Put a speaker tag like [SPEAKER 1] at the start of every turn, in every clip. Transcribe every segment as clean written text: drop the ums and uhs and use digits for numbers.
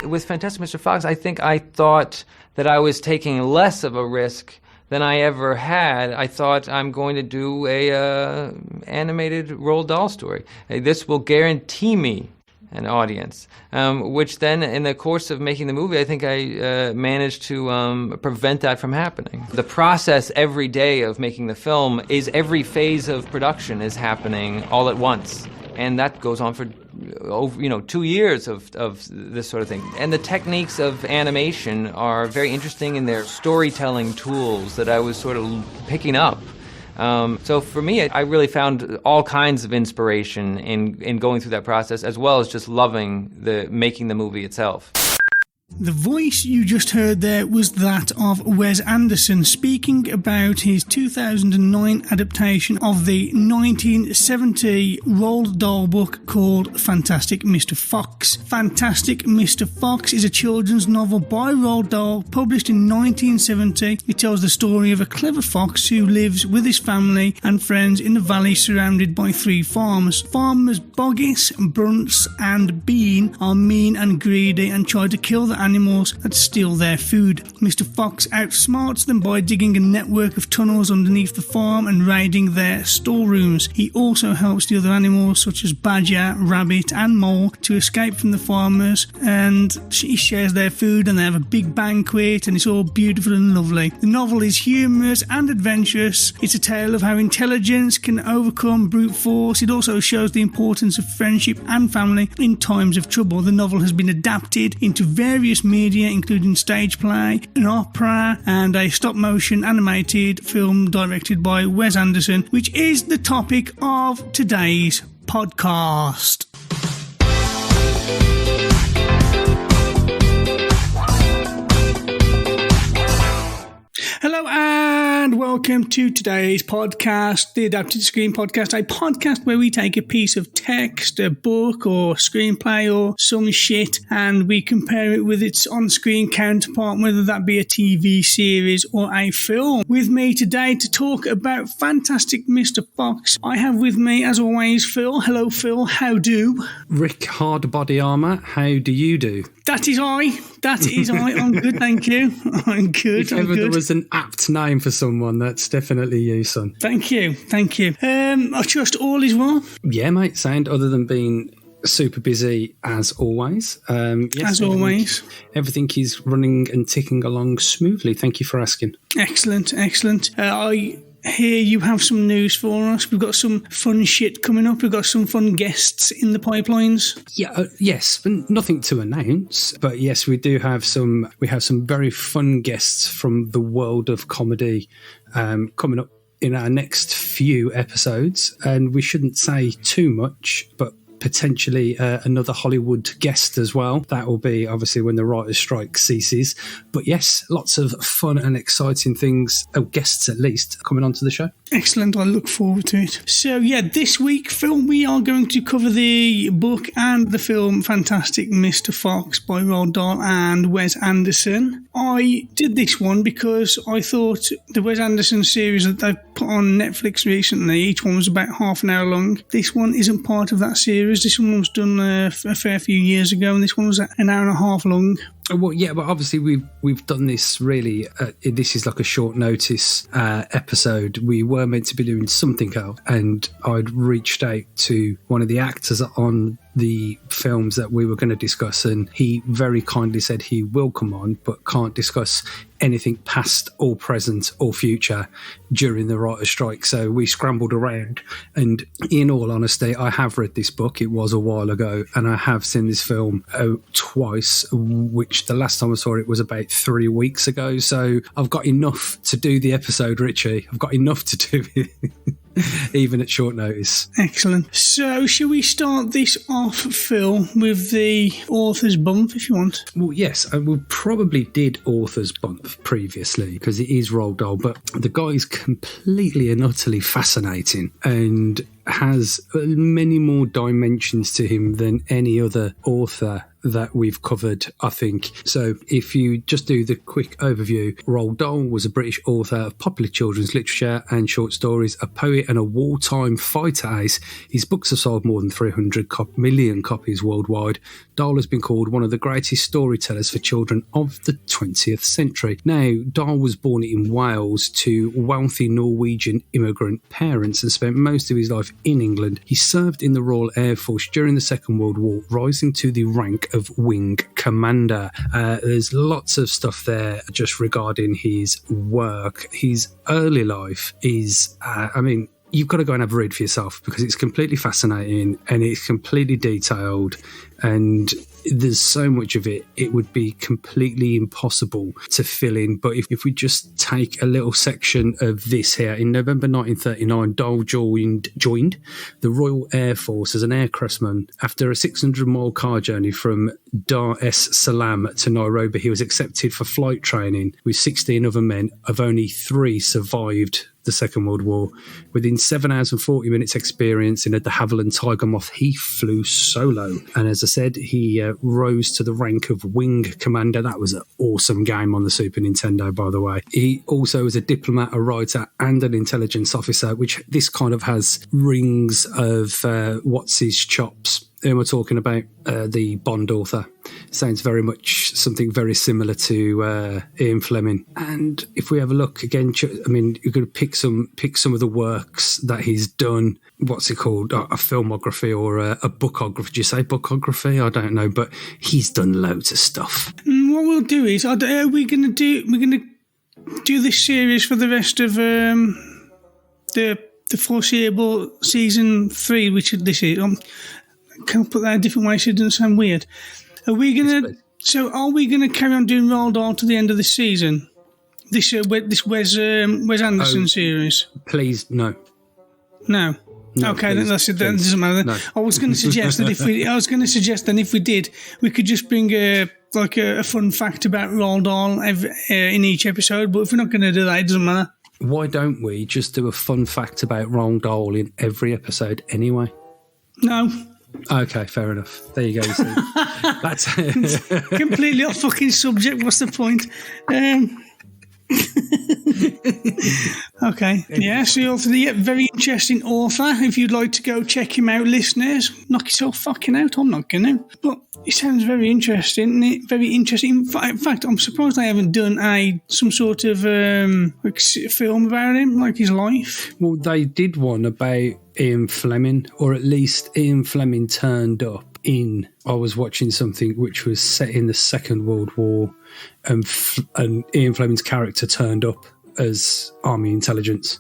[SPEAKER 1] With Fantastic Mr. Fox, I think I thought that I was taking less of a risk than I ever had. I thought I'm going to do a animated Roald Dahl story. This will guarantee me an audience, which then in the course of making the movie, I think I managed to prevent that from happening. The process every day of making the film is every phase of production is happening all at once. And that goes on for over, 2 years of this sort of thing. And the techniques of animation are very interesting in their storytelling tools that I was sort of picking up. So for me, I really found all kinds of inspiration in going through that process, as well as just loving making the movie itself.
[SPEAKER 2] The voice you just heard there was that of Wes Anderson speaking about his 2009 adaptation of the 1970 Roald Dahl book called Fantastic Mr. Fox. Fantastic Mr. Fox is a children's novel by Roald Dahl published in 1970. It tells the story of a clever fox who lives with his family and friends in a valley surrounded by 3 farms. Farmers Boggis, Brunts and Bean are mean and greedy and try to kill the animals that steal their food. Mr. Fox outsmarts them by digging a network of tunnels underneath the farm and raiding their storerooms. He also helps the other animals such as badger, rabbit and mole to escape from the farmers, and he shares their food and they have a big banquet and it's all beautiful and lovely. The novel is humorous and adventurous. It's a tale of how intelligence can overcome brute force. It also shows the importance of friendship and family in times of trouble. The novel has been adapted into various media, including stage play, an opera, and a stop-motion animated film directed by Wes Anderson, which is the topic of today's podcast. Hello and welcome to today's podcast, the Adapted Screen Podcast, a podcast where we take a piece of text, a book or screenplay or some shit, and we compare it with its on-screen counterpart, whether that be a TV series or a film. With me today to talk about Fantastic Mr. Fox, I have with me, as always, Phil. Hello, Phil. How do?
[SPEAKER 3] Rick Hard Body Armour, how do you do?
[SPEAKER 2] That is I. That is I. I'm good, thank you. I'm good.
[SPEAKER 3] If ever there was an apt name for someone, that's definitely you, son.
[SPEAKER 2] Thank you. Thank you. I trust all is well.
[SPEAKER 3] Yeah, mate. Sound other than being super busy as always. Yes,
[SPEAKER 2] as always.
[SPEAKER 3] Everything is running and ticking along smoothly. Thank you for asking.
[SPEAKER 2] Excellent. Excellent. I hear you have some news for us. We've got some fun shit coming up. We've got some fun guests in the pipelines.
[SPEAKER 3] Yeah, yes, but nothing to announce. But yes, we do have some. We have some very fun guests from the world of comedy coming up in our next few episodes. And we shouldn't say too much, but potentially another Hollywood guest as well. That will be obviously when the writer's strike ceases. But yes, lots of fun and exciting things, guests at least, coming onto the show.
[SPEAKER 2] Excellent. I look forward to it. So yeah, this week, Phil, we are going to cover the book and the film Fantastic Mr. Fox by Roald Dahl and Wes Anderson. I did this one because I thought the Wes Anderson series that they've put on Netflix recently, each one was about half an hour long. This one isn't part of that series. This one was done a fair few years ago, and this one was an hour and a half long.
[SPEAKER 3] Well, yeah, but obviously we've done this really. This is like a short notice episode. We were meant to be doing something else, and I'd reached out to one of the actors on the films that we were going to discuss, and he very kindly said he will come on, but can't discuss anything past or present or future during the writer's strike. So we scrambled around, and in all honesty, I have read this book. It was a while ago, and I have seen this film twice, which the last time I saw it was about 3 weeks ago. So I've got enough to do the episode, Richie. I've got enough to do it. Even at short notice.
[SPEAKER 2] Excellent. So, shall we start this off, Phil, with the author's bump, if you want?
[SPEAKER 3] Well, yes, we probably did author's bump previously, because it is Roald Dahl, but the guy is completely and utterly fascinating and has many more dimensions to him than any other author that we've covered, I think. So if you just do the quick overview, Roald Dahl was a British author of popular children's literature and short stories, a poet and a wartime fighter ace. His books have sold more than 300 million copies worldwide, Dahl has been called one of the greatest storytellers for children of the 20th century. Now, Dahl was born in Wales to wealthy Norwegian immigrant parents and spent most of his life in England. He served in the Royal Air Force during the Second World War, rising to the rank of Wing Commander. There's lots of stuff there just regarding his work. His early life is, you've got to go and have a read for yourself because it's completely fascinating and it's completely detailed, and there's so much of it, it would be completely impossible to fill in. But if we just take a little section of this here, in November 1939, Dahl joined the Royal Air Force as an aircraftsman. After a 600-mile car journey from Dar es Salaam to Nairobi, he was accepted for flight training with 16 other men. Of only 3 survived the Second World War. Within 7 hours and 40 minutes experience in a de Havilland Tiger Moth, he flew solo. And as I said, he rose to the rank of Wing Commander. That was an awesome game on the Super Nintendo, by the way. He also was a diplomat, a writer, and an intelligence officer, which this kind of has rings of what's his chops. And we're talking about the Bond author. Sounds very much something very similar to Ian Fleming. And if we have a look again, you're going to pick some of the works that he's done. What's it called? A filmography or a bookography? Did you say bookography? I don't know, but he's done loads of stuff.
[SPEAKER 2] What we'll do is, we're going to do this series for the rest of the foreseeable season 3, which this is. Can I put that a different way so it doesn't sound weird? Are we gonna carry on doing Roald Dahl to the end of this season? This Wes Anderson series?
[SPEAKER 3] Please, no.
[SPEAKER 2] No. Okay, then that's it. That doesn't matter.
[SPEAKER 3] No.
[SPEAKER 2] I was going to suggest that if we did, we could just bring a fun fact about Roald Dahl in each episode. But if we're not going to do that, it doesn't matter.
[SPEAKER 3] Why don't we just do a fun fact about Roald Dahl in every episode anyway?
[SPEAKER 2] No.
[SPEAKER 3] Okay, fair enough. There you go. You see. That's
[SPEAKER 2] completely off fucking subject. What's the point? Okay. Yeah, so you're the very interesting author. If you'd like to go check him out, listeners, knock yourself fucking out. I'm not going to. But it sounds very interesting, isn't it? Very interesting. In fact, I'm surprised I haven't done some sort of film about him, like his life.
[SPEAKER 3] Well, they did one about Ian Fleming, or at least Ian Fleming turned up in. I was watching something which was set in the Second World War, and Ian Fleming's character turned up as Army Intelligence,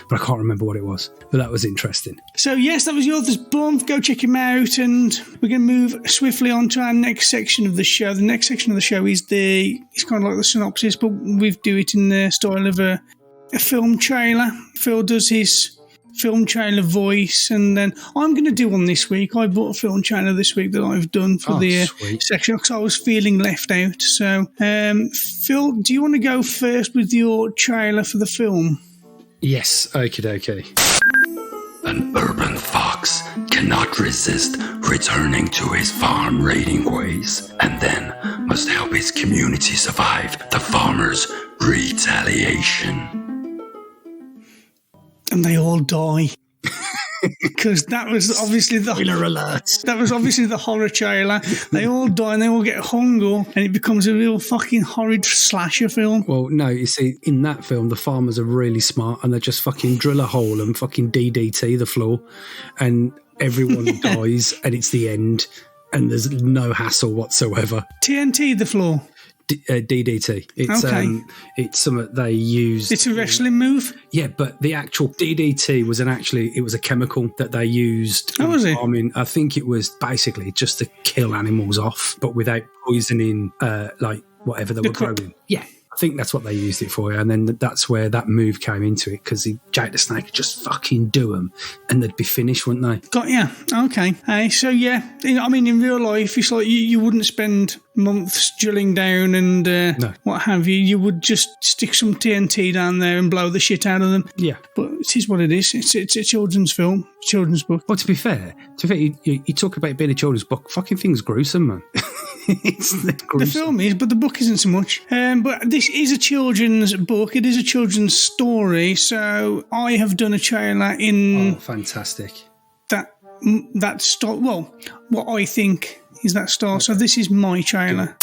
[SPEAKER 3] but I can't remember what it was. But that was interesting.
[SPEAKER 2] So yes, that was the author's bump. Go check him out, and we're going to move swiftly on to our next section of the show. The next section of the show is it's kind of like the synopsis, but we do it in the style of a film trailer. Phil does his film trailer voice, and then I'm going to do one this week. I bought a film trailer this week that I've done for the section because I was feeling left out. So, Phil, do you want to go first with your trailer for the film?
[SPEAKER 3] Yes, okie dokie.
[SPEAKER 4] An urban fox cannot resist returning to his farm raiding ways, and then must help his community survive the farmer's retaliation. And
[SPEAKER 2] they all die. Because that was obviously
[SPEAKER 3] spoiler alert.
[SPEAKER 2] That was obviously the horror trailer. They all die and they all get hung up, and it becomes a real fucking horrid slasher film.
[SPEAKER 3] Well, no, you see, in that film, the farmers are really smart and they just fucking drill a hole and fucking DDT the floor, and everyone dies, and it's the end, and there's no hassle whatsoever.
[SPEAKER 2] TNT the floor.
[SPEAKER 3] DDT. It's
[SPEAKER 2] okay.
[SPEAKER 3] It's something they used.
[SPEAKER 2] It's a wrestling move.
[SPEAKER 3] Yeah, but the actual DDT was it was a chemical that they used.
[SPEAKER 2] Oh, was it?
[SPEAKER 3] I mean, I think it was basically just to kill animals off, but without poisoning, like whatever they were growing. Yeah. I think that's what they used it for, and then that's where that move came into it, because Jake the Snake could just fucking do them and they'd be finished, wouldn't they?
[SPEAKER 2] Got ya. Okay. So yeah, I mean, in real life, it's like you wouldn't spend months drilling down and
[SPEAKER 3] no.
[SPEAKER 2] what have you. You would just stick some TNT down there and blow the shit out of them.
[SPEAKER 3] Yeah.
[SPEAKER 2] But it is what it is. It's a children's film, children's book.
[SPEAKER 3] Well, to be fair, you talk about it being a children's book. Fucking thing's gruesome, man.
[SPEAKER 2] The film is, but the book isn't so much. But this is a children's book. It is a children's story. So I have done a trailer in.
[SPEAKER 3] Oh, fantastic!
[SPEAKER 2] That that star. Well, what I think is that star. So this is my trailer.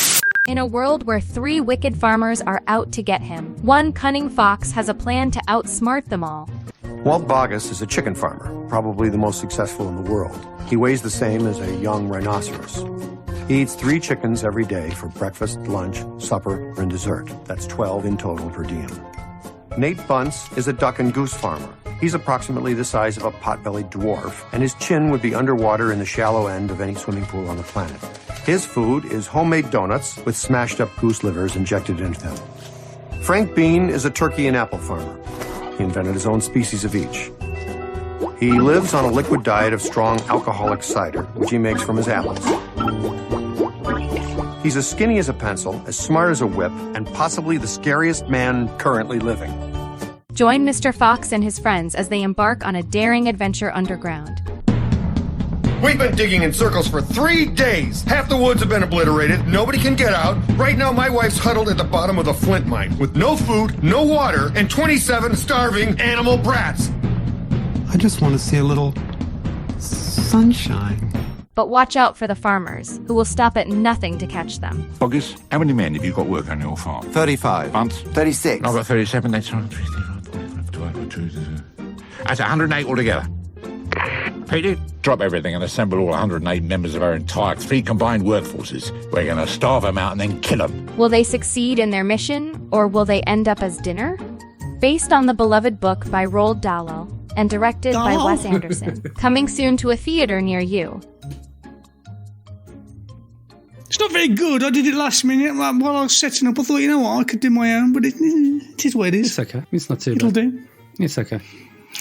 [SPEAKER 5] In a world where 3 wicked farmers are out to get him, one cunning fox has a plan to outsmart them all.
[SPEAKER 6] Walt Boggess is a chicken farmer, probably the most successful in the world. He weighs the same as a young rhinoceros. He eats 3 chickens every day for breakfast, lunch, supper, and dessert. That's 12 in total per diem. Nate Bunce is a duck and goose farmer. He's approximately the size of a pot-bellied dwarf, and his chin would be underwater in the shallow end of any swimming pool on the planet. His food is homemade donuts with smashed-up goose livers injected into them. Frank Bean is a turkey and apple farmer. He invented his own species of each. He lives on a liquid diet of strong alcoholic cider, which he makes from his apples. He's as skinny as a pencil, as smart as a whip, and possibly the scariest man currently living.
[SPEAKER 5] Join Mr. Fox and his friends as they embark on a daring adventure underground.
[SPEAKER 6] We've been digging in circles for 3 days. Half the woods have been obliterated. Nobody can get out. Right now, my wife's huddled at the bottom of the flint mine with no food, no water, and 27 starving animal brats.
[SPEAKER 7] I just want to see a little sunshine.
[SPEAKER 5] But watch out for the farmers, who will stop at nothing to catch them.
[SPEAKER 8] Boggess, how many men have you got work on your farm?
[SPEAKER 7] 35.
[SPEAKER 8] Bunce?
[SPEAKER 7] 36.
[SPEAKER 8] I've got 37. That's 108 altogether. Peter, drop everything and assemble all 108 members of our entire 3 combined workforces. We're going to starve them out and then kill them.
[SPEAKER 5] Will they succeed in their mission, or will they end up as dinner? Based on the beloved book by Roald Dahl and directed by Wes Anderson. Coming soon to a theater near you.
[SPEAKER 2] It's not very good. I did it last minute while I was setting up. I thought, you know what, I could do my own, but it is what it is.
[SPEAKER 3] It's okay. It's not too
[SPEAKER 2] It'll
[SPEAKER 3] bad.
[SPEAKER 2] do.
[SPEAKER 3] It's okay.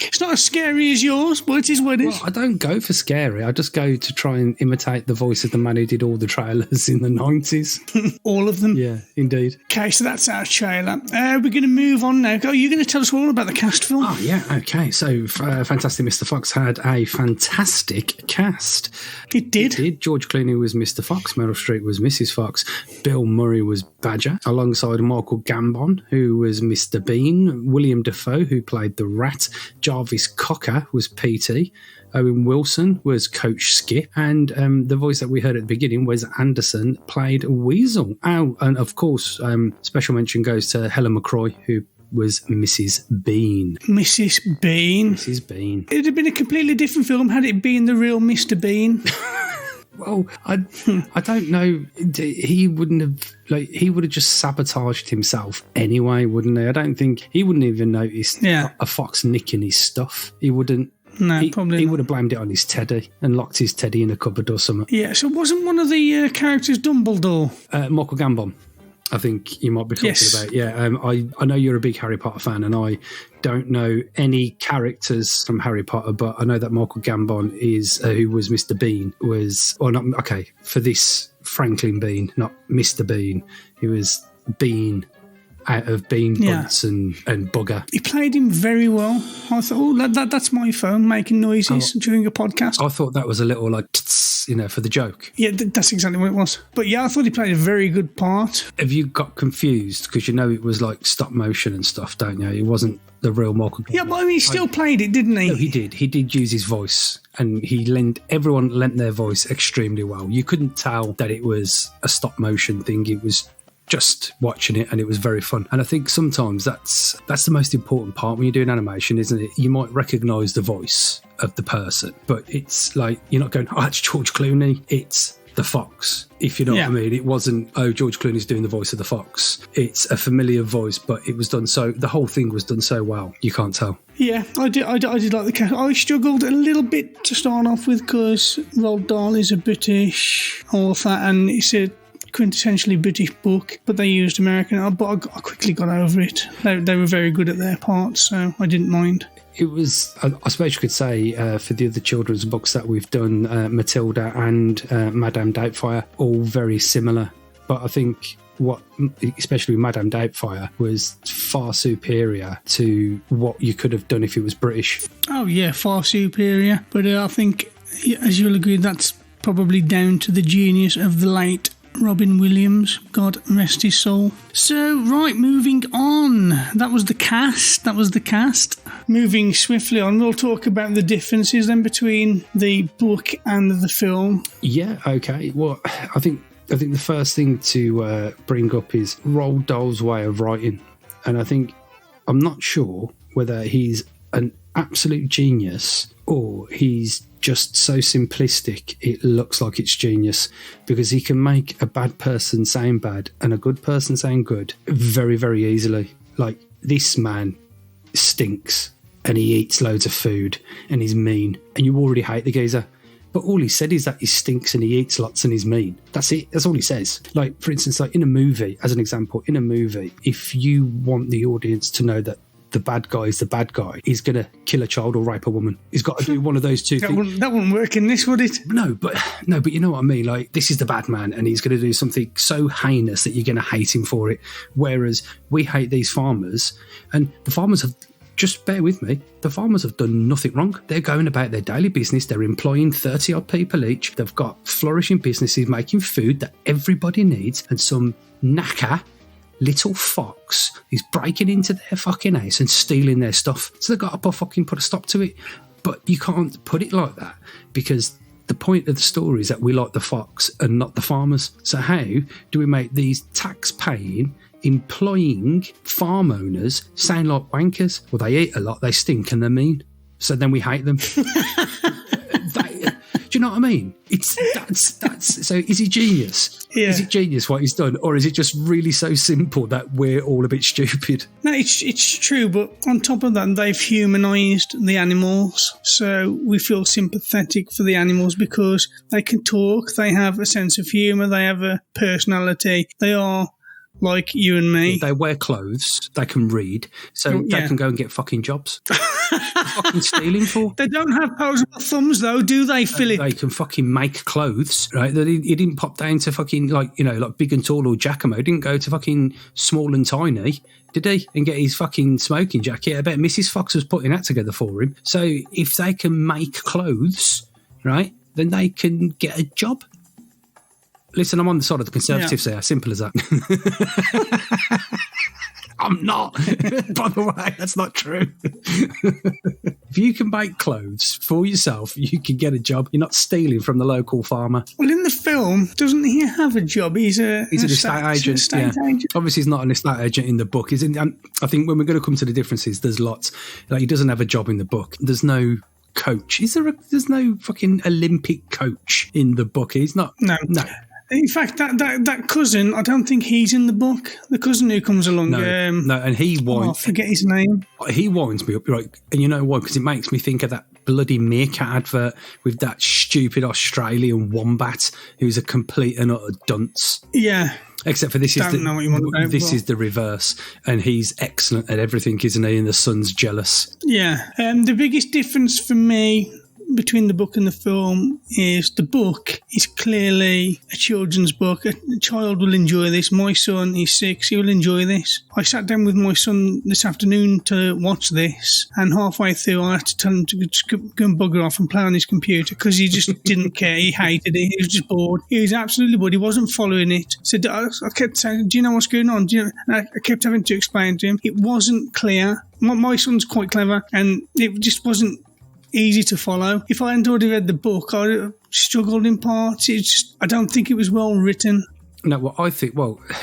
[SPEAKER 2] It's not as scary as yours, but it is what it is.
[SPEAKER 3] Well, I don't go for scary. I just go to try and imitate the voice of the man who did all the trailers in the 90s.
[SPEAKER 2] All of them.
[SPEAKER 3] Yeah, indeed.
[SPEAKER 2] Okay, so that's our trailer. We're going to move on now. Are you going to tell us all about the cast, Phil?
[SPEAKER 3] Oh, yeah, okay. So, Fantastic Mr. Fox had a fantastic cast.
[SPEAKER 2] It did.
[SPEAKER 3] It did. George Clooney was Mr. Fox, Meryl Streep was Mrs. Fox, Bill Murray was Badger, alongside Michael Gambon, who was Mr. Bean, William Dafoe, who played the Rat, Jarvis Cocker was PT, Owen Wilson was Coach Skip, and the voice that we heard at the beginning, Wes Anderson, played Weasel. Oh, and of course, special mention goes to Helen McCroy, who was Mrs. Bean.
[SPEAKER 2] Mrs. Bean.
[SPEAKER 3] Mrs. Bean.
[SPEAKER 2] It'd have been a completely different film had it been the real Mr. Bean.
[SPEAKER 3] Well, I don't know. He wouldn't have, he would have just sabotaged himself anyway, wouldn't he? I don't think he wouldn't even notice a fox nicking his stuff. He wouldn't.
[SPEAKER 2] No, probably
[SPEAKER 3] He
[SPEAKER 2] not.
[SPEAKER 3] would have blamed it on his teddy and locked his teddy in a cupboard or something.
[SPEAKER 2] Yeah, so wasn't one of the characters Dumbledore?
[SPEAKER 3] Michael Gambon, I think you might be talking about. Yeah, I know you're a big Harry Potter fan, and I don't know any characters from Harry Potter, but I know that Michael Gambon is, who was Mr. Bean, was, or not, okay, for this, Franklin Bean, not Mr. Bean. He was Bean out of Bean Bunce and Bugger.
[SPEAKER 2] He played him very well. I thought, that's my phone making noises during a podcast.
[SPEAKER 3] I thought that was a little like, for the joke.
[SPEAKER 2] Yeah, that's exactly what it was. But yeah, I thought he played a very good part.
[SPEAKER 3] Have you got confused? Because it was like stop motion and stuff, don't you? It wasn't the real Michael.
[SPEAKER 2] Yeah, but I mean, he still played it, didn't he?
[SPEAKER 3] No, he did. He did use his voice, and everyone lent their voice extremely well. You couldn't tell that it was a stop motion thing. It was just watching it, and it was very fun. And I think sometimes that's the most important part when you're doing animation, isn't it? You might recognise the voice of the person, but it's like you're not going, oh, it's George Clooney, it's the fox, if you know what I mean. It wasn't, oh, George Clooney's doing the voice of the fox. It's a familiar voice, but it was done so, the whole thing was done so well, you can't tell.
[SPEAKER 2] Yeah, I did like the cast. I struggled a little bit to start off with because Roald Dahl is a British author and it's a quintessentially British book, but they used American, but I quickly got over it. They were very good at their parts, so I didn't mind.
[SPEAKER 3] It was, I suppose you could say, for the other children's books that we've done, Matilda and Madame Doubtfire, all very similar. But I think what, especially Madame Doubtfire, was far superior to what you could have done if it was British.
[SPEAKER 2] Oh yeah, far superior. But I think, as you'll agree, that's probably down to the genius of the late Robin Williams, God rest his soul. So, right, moving on. That was the cast. moving swiftly on, we'll talk about the differences then between the book and the film.
[SPEAKER 3] Yeah, okay. Well, I think the first thing to bring up is Roald Dahl's way of writing. And I'm not sure whether he's an absolute genius or he's just so simplistic it looks like it's genius, because he can make a bad person sound bad and a good person sound good very, very easily. Like, this man stinks and he eats loads of food and he's mean and you already hate the geezer. But all he said is that he stinks and he eats lots and he's mean. That's it. That's all he says. Like, for instance, like in a movie, as an example, in a movie, if you want the audience to know that the bad guy is the bad guy, he's going to kill a child or rape a woman. He's got to do one of those two things.
[SPEAKER 2] That wouldn't work in this, would it?
[SPEAKER 3] No, but you know what I mean? Like, this is the bad man and he's going to do something so heinous that you're going to hate him for it. Whereas we hate these farmers, and the farmers have, just bear with me, the farmers have done nothing wrong. They're going about their daily business. They're employing 30 odd people each. They've got flourishing businesses making food that everybody needs, and some knacker little fox is breaking into their fucking house and stealing their stuff. So they've got to fucking put a stop to it. But you can't put it like that, because the point of the story is that we like the fox and not the farmers. So how do we make these tax-paying, employing farm owners sound like wankers? Well, they eat a lot, they stink, and they're mean. So then we hate them. Do you know what I mean? That's so is he genius?
[SPEAKER 2] Yeah.
[SPEAKER 3] Is it genius what he's done? Or is it just really so simple that we're all a bit stupid?
[SPEAKER 2] No, it's true, but on top of that, they've humanised the animals. So we feel sympathetic for the animals because they can talk, they have a sense of humour, they have a personality. They are like you and me.
[SPEAKER 3] They wear clothes, they can read, so they can go and get fucking jobs. Fucking stealing for?
[SPEAKER 2] They don't have posable thumbs though, do they, Philip?
[SPEAKER 3] They can fucking make clothes, right? He didn't pop down to fucking like big and tall or Giacomo. Didn't go to fucking small and tiny, did he? And get his fucking smoking jacket. I bet Mrs. Fox was putting that together for him. So if they can make clothes, right, then they can get a job. Listen, I'm on the side of the Conservatives there. Simple as that. I'm not. By the way, that's not true. If you can make clothes for yourself, you can get a job. You're not stealing from the local farmer.
[SPEAKER 2] Well, in the film, doesn't he have a job? He's an estate agent.
[SPEAKER 3] Obviously, he's not an estate agent in the book. And I think when we're going to come to the differences, there's lots. Like, he doesn't have a job in the book. There's no coach. There's no fucking Olympic coach in the book. He's not.
[SPEAKER 2] No. In fact, that cousin, I don't think he's in the book. The cousin who comes along.
[SPEAKER 3] No, and he winds...
[SPEAKER 2] I forget his name.
[SPEAKER 3] He winds me up, right? And you know why? Because it makes me think of that bloody meerkat advert with that stupid Australian wombat who's a complete and utter dunce.
[SPEAKER 2] Yeah.
[SPEAKER 3] Except for this is
[SPEAKER 2] the
[SPEAKER 3] reverse, and he's excellent at everything, isn't he? And the son's jealous.
[SPEAKER 2] Yeah. The biggest difference for me between the book and the film is the book is clearly a children's book. A child will enjoy this. My son, he's 6, he will enjoy this. I sat down with my son this afternoon to watch this, and halfway through I had to tell him to just go and bugger off and play on his computer because he just didn't care. He hated it. He was just bored. He was absolutely bored. He wasn't following it. So I kept saying, do you know what's going on? And I kept having to explain to him. It wasn't clear. My son's quite clever, and it just wasn't easy to follow. If I hadn't already read the book, I would have struggled in parts. I don't think it was well written.
[SPEAKER 3] No, well, I think,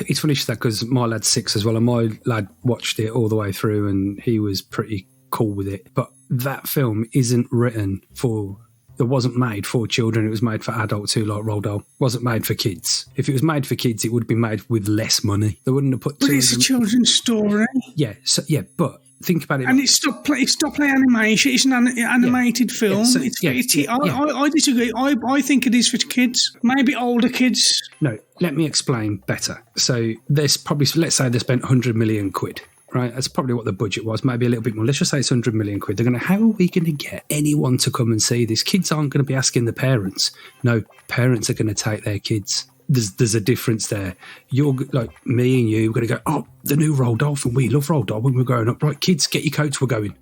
[SPEAKER 3] it's funny you say that because my lad's 6 as well, and my lad watched it all the way through and he was pretty cool with it. But that film isn't written for, it wasn't made for children, it was made for adults who like Roald Dahl. It wasn't made for kids. If it was made for kids, it would have been made with less money. They wouldn't have put...
[SPEAKER 2] But it's a children's story.
[SPEAKER 3] Yeah, but think about it.
[SPEAKER 2] And it's stop play animation. It's an animated film. I disagree. I think it is for kids, maybe older kids.
[SPEAKER 3] No, let me explain better. So there's probably, let's say they spent 100 million quid. Right, that's probably what the budget was, maybe a little bit more. Let's just say it's 100 million quid. They're going to, how are we going to get anyone to come and see this? Kids aren't going to be asking the parents. No, parents are going to take their kids. There's a difference there. You're like me and you, we're going to go, oh, the new Roald Dahl film. We love Roald Dahl when we're growing up. Right, kids, get your coats, we're going.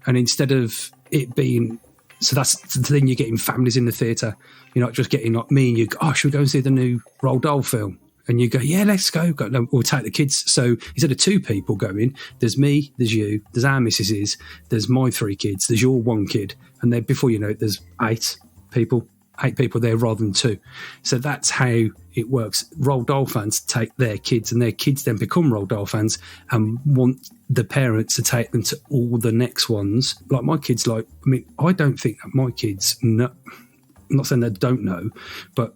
[SPEAKER 3] And instead of it being, so that's the thing, you're getting families in the theatre. You're not just getting like me and you, oh, should we go and see the new Roald Dahl film? And you go, yeah, let's go. No, we'll take the kids. So instead of 2 people going, there's me, there's you, there's our missuses, there's my 3 kids, there's your 1 kid. And then before you know it, there's 8 people there rather than 2. So that's how it works. Roald Dahl fans take their kids, and their kids then become Roald Dahl fans and want the parents to take them to all the next ones. Like my kids, I don't think that my kids know. I'm not saying they don't know, but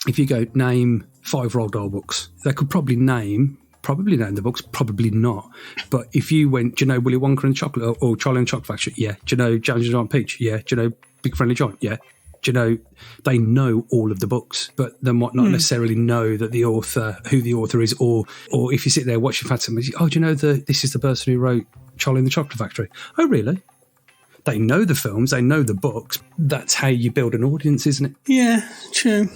[SPEAKER 3] if you go name 5 Roald Dahl books, they could probably name the books, probably not. But if you went, do you know Willy Wonka and Chocolate or Charlie and the Chocolate Factory? Yeah. Do you know James and Giant Peach? Yeah. Do you know Big Friendly Giant? Yeah. Do you know, they know all of the books, but they might not necessarily know that who the author is, or if you sit there watching Fatima, oh, do you know this is the person who wrote Charlie and the Chocolate Factory? Oh, really? They know the films, they know the books. That's how you build an audience, isn't it?
[SPEAKER 2] Yeah, true.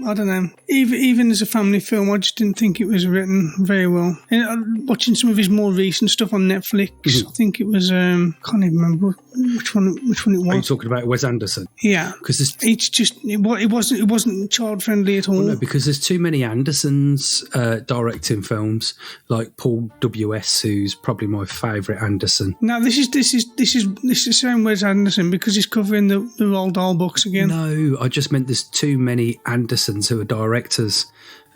[SPEAKER 2] I don't know. Even as a family film, I just didn't think it was written very well. And watching some of his more recent stuff on Netflix, I think it was can't even remember which one it was.
[SPEAKER 3] Are you talking about Wes Anderson?
[SPEAKER 2] Yeah,
[SPEAKER 3] because
[SPEAKER 2] it wasn't child friendly at all.
[SPEAKER 3] Well, no, because there's too many Andersons directing films, like Paul W.S., who's probably my favourite Anderson.
[SPEAKER 2] No, this is the same Wes Anderson because he's covering the Roald Dahl books again.
[SPEAKER 3] No, I just meant there's too many Andersons who are directors,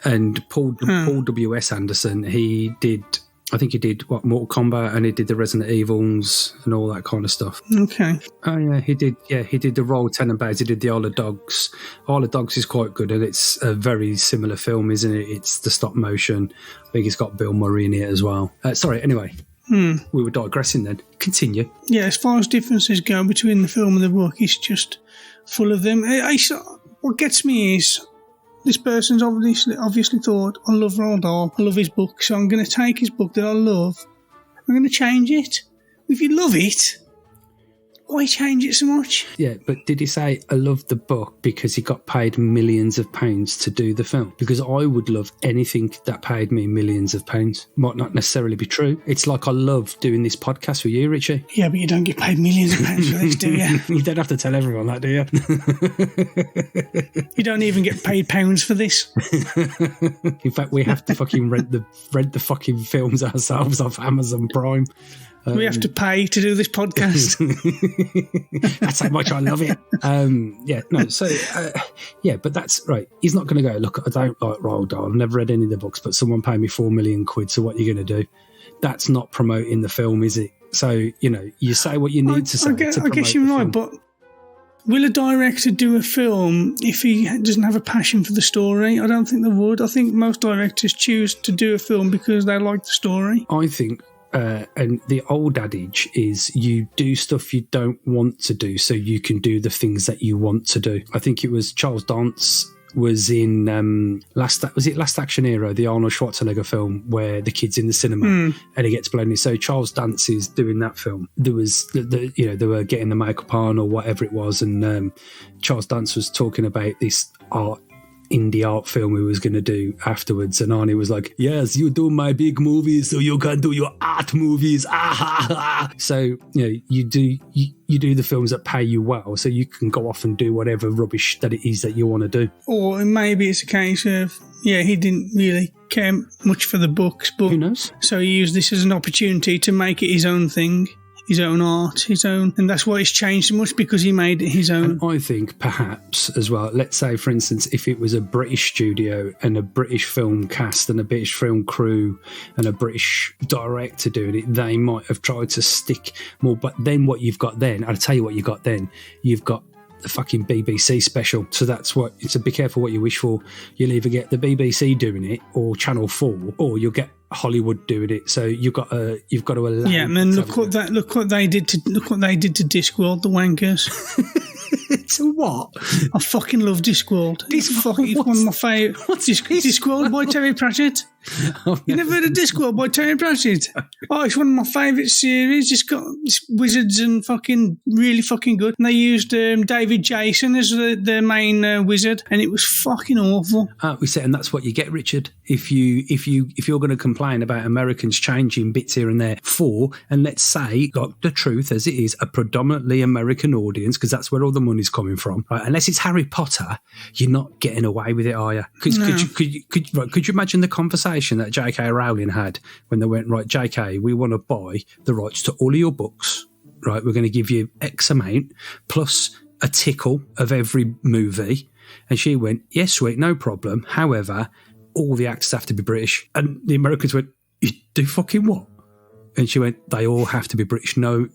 [SPEAKER 3] and Paul W.S. Anderson, he did Mortal Kombat, and he did the Resident Evils and all that kind of stuff.
[SPEAKER 2] Okay.
[SPEAKER 3] Oh yeah, he did the Royal Tenenbaums, he did the Isle of Dogs. Isle of Dogs is quite good, and it's a very similar film, isn't it? It's the stop motion. I think it's got Bill Murray in it as well. Anyway, we were digressing then. Continue.
[SPEAKER 2] Yeah, as far as differences go between the film and the book, it's just full of them. What gets me is, this person's obviously thought, I love Roald Dahl, I love his book, so I'm going to take his book that I love, I'm going to change it. If you love it, why change it so much?
[SPEAKER 3] Yeah, but did he say, I love the book because he got paid millions of pounds to do the film? Because I would love anything that paid me millions of pounds. Might not necessarily be true. It's like I love doing this podcast with you, Richie.
[SPEAKER 2] Yeah, but you don't get paid millions of pounds for this, do you?
[SPEAKER 3] You don't have to tell everyone that, do
[SPEAKER 2] you? You don't even get paid pounds for this.
[SPEAKER 3] In fact, we have to fucking rent the fucking films ourselves off Amazon Prime.
[SPEAKER 2] We have to pay to do this podcast.
[SPEAKER 3] That's how much I love it. But that's right. He's not going to go, look, I don't like Roald Dahl. I've never read any of the books, but someone paid me £4 million, so what are you going to do? That's not promoting the film, is it? So, you say what you need to say.
[SPEAKER 2] I guess you're right, but will a director do a film if he doesn't have a passion for the story? I don't think they would. I think most directors choose to do a film because they like the story.
[SPEAKER 3] I think... and the old adage is you do stuff you don't want to do so you can do the things that you want to do. I think it was Charles Dance was in Last Action Hero, the Arnold Schwarzenegger film where the kid's in the cinema and he gets blown in. So Charles Dance is doing that film. There was they were getting the makeup on or whatever it was, and Charles Dance was talking about this indie art film he was going to do afterwards, and Arnie was like, yes, you do my big movies so you can do your art movies. So you do the films that pay you well so you can go off and do whatever rubbish that it is that you want to do.
[SPEAKER 2] Or maybe it's a case of he didn't really care much for the books, but
[SPEAKER 3] who knows,
[SPEAKER 2] so he used this as an opportunity to make it his own thing, his own art, and that's why it's changed so much, because he made it his own.
[SPEAKER 3] And I think perhaps as well, let's say for instance, if it was a British studio and a British film cast and a British film crew and a British director doing it, they might have tried to stick more. But then what you've got then, I'll tell you what you got then, you've got the fucking BBC special. So that's what, so be careful what you wish for. You'll either get the BBC doing it or Channel 4, or you'll get Hollywood doing it. So you've got to allow.
[SPEAKER 2] Yeah, man. Look what they did to Discworld, the wankers.
[SPEAKER 3] So what?
[SPEAKER 2] I fucking love Discworld. It's one of my favourite. Discworld by Terry Pratchett. You never heard of Discworld by Terry Pratchett? Oh, it's one of my favourite series. It's got wizards and fucking really fucking good. And they used David Jason as the main wizard, and it was fucking awful.
[SPEAKER 3] We said, and that's what you get, Richard. If you're going to complain about Americans changing bits here and there and let's say, like the truth as it is, a predominantly American audience, because that's where all the money's coming from. Right? Unless it's Harry Potter, you're not getting away with it, are you? Could you imagine the conversation that J.K. Rowling had when they went, right, J.K., we want to buy the rights to all of your books, right? We're going to give you X amount plus a tickle of every movie. And she went, yes, sweet, no problem. However, all the actors have to be British. And the Americans went, you do fucking what? And she went, they all have to be British. No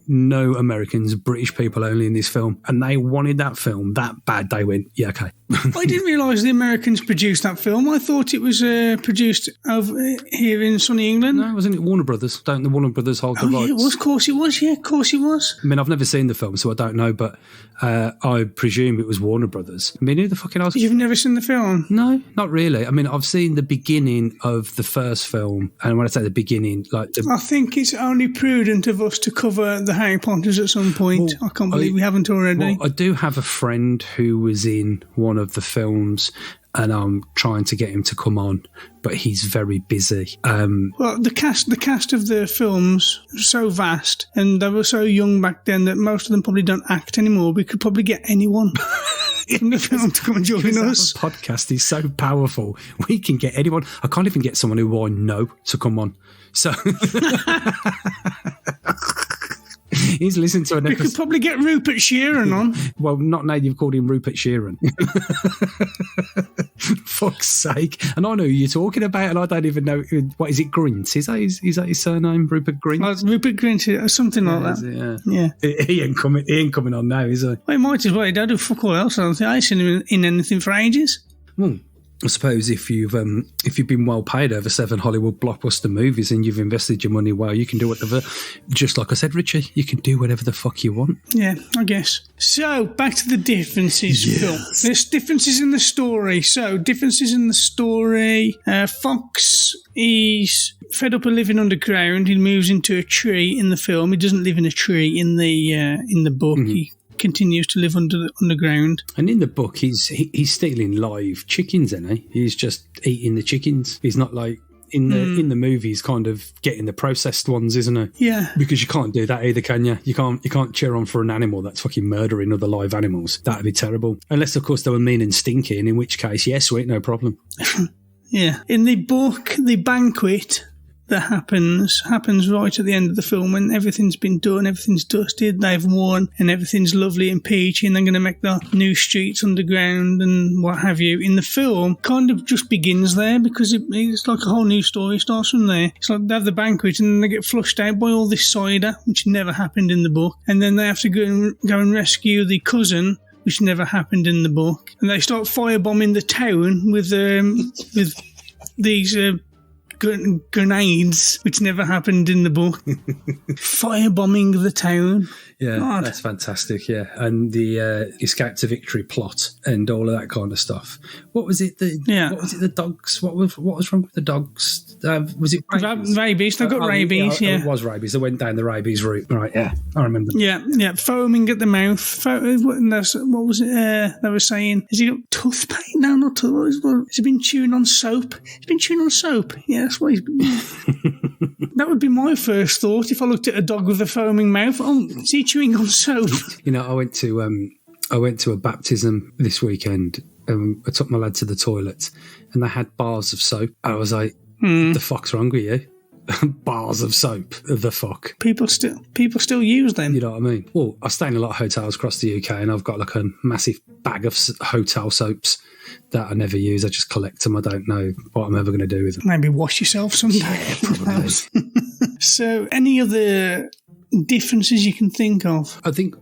[SPEAKER 3] Americans, British people only in this film. And they wanted that film that bad. They went, yeah, okay.
[SPEAKER 2] I didn't realise the Americans produced that film. I thought it was produced over here in sunny England.
[SPEAKER 3] No, wasn't it Warner Brothers? Don't the Warner Brothers hold the rights?
[SPEAKER 2] Yeah, it was. Of course it was. Yeah, of course it was.
[SPEAKER 3] I mean, I've never seen the film, so I don't know, but I presume it was Warner Brothers. I mean, who the fucking else?
[SPEAKER 2] You've never seen the film?
[SPEAKER 3] No, not really. I mean, I've seen the beginning of the first film, and when I say the beginning, I think
[SPEAKER 2] it's only prudent of us to cover the Harry Potters at some point. Well, I can't believe we haven't already.
[SPEAKER 3] Well, I do have a friend who was in one of the films, and I'm trying to get him to come on, but he's very busy.
[SPEAKER 2] Well, the cast of the films was so vast, and they were so young back then that most of them probably don't act anymore. We could probably get anyone in the film to come and join us.
[SPEAKER 3] Our podcast is so powerful. We can get anyone. I can't even get someone who I know to come on. So he's listened to an episode.
[SPEAKER 2] We could probably get Rupert Sheeran on.
[SPEAKER 3] Well, not now you've called him Rupert Sheeran. Fuck's sake. And I know who you're talking about, and I don't even know. What is it, Grint? Is that his surname, Rupert Grint?
[SPEAKER 2] Rupert Grint, something like that.
[SPEAKER 3] Yeah. He ain't coming on now, is he?
[SPEAKER 2] Well, he might as well. He don't do fuck all else. I don't think I've seen him in anything for ages.
[SPEAKER 3] I suppose if you've been well paid over 7 Hollywood blockbuster movies and you've invested your money well, you can do whatever. Just like I said, Richie, you can do whatever the fuck you want.
[SPEAKER 2] Yeah, I guess. So back to the differences, Phil. There's differences in the story. So differences in the story. Fox is fed up of living underground. He moves into a tree in the film. He doesn't live in a tree in the book. Mm-hmm. He continues to live underground.
[SPEAKER 3] And in the book, he's stealing live chickens, isn't he? He's just eating the chickens. He's not like in the movie. He's kind of getting the processed ones, isn't he?
[SPEAKER 2] Yeah.
[SPEAKER 3] Because you can't do that either, can you? You can't cheer on for an animal that's fucking murdering other live animals. That'd be terrible. Unless, of course, they were mean and stinking, in which case, yes, sweet, no problem.
[SPEAKER 2] Yeah. In the book, the banquet that happens right at the end of the film when everything's been done, everything's dusted, they've won, and everything's lovely and peachy, and they're going to make the new streets underground and what have you. In the film, kind of just begins there because it's like a whole new story starts from there. It's like they have the banquet and then they get flushed out by all this cider, which never happened in the book, and then they have to go and rescue the cousin, which never happened in the book, and they start firebombing the town with these grenades, which never happened in the book. Firebombing the town.
[SPEAKER 3] Yeah, God. That's fantastic, yeah. And the Escape to Victory plot and all of that kind of stuff. What was it? What was it, the dogs? What was wrong with the dogs? Was it rabies?
[SPEAKER 2] Rabies. They got rabies, yeah.
[SPEAKER 3] It was rabies. They went down the rabies route. Right, yeah. I remember.
[SPEAKER 2] Yeah. Foaming at the mouth. What was it they were saying? Has he got toothpaste? No, not toothpaste. Has he been chewing on soap? He's been chewing on soap. Yeah, that's what he's been. That would be my first thought if I looked at a dog with a foaming mouth. Oh, is he chewing on soap?
[SPEAKER 3] You know, I went to a baptism this weekend. I took my lad to the toilet, and they had bars of soap. I was like, "The fuck's wrong with you?" Bars of soap. The fuck.
[SPEAKER 2] People still use them.
[SPEAKER 3] You know what I mean? Well, I stay in a lot of hotels across the UK, and I've got like a massive bag of hotel soaps that I never use. I just collect them. I don't know what I'm ever going to do with them.
[SPEAKER 2] Maybe wash yourself someday.
[SPEAKER 3] Yeah, probably.
[SPEAKER 2] So, any other differences you can think of?
[SPEAKER 3] I think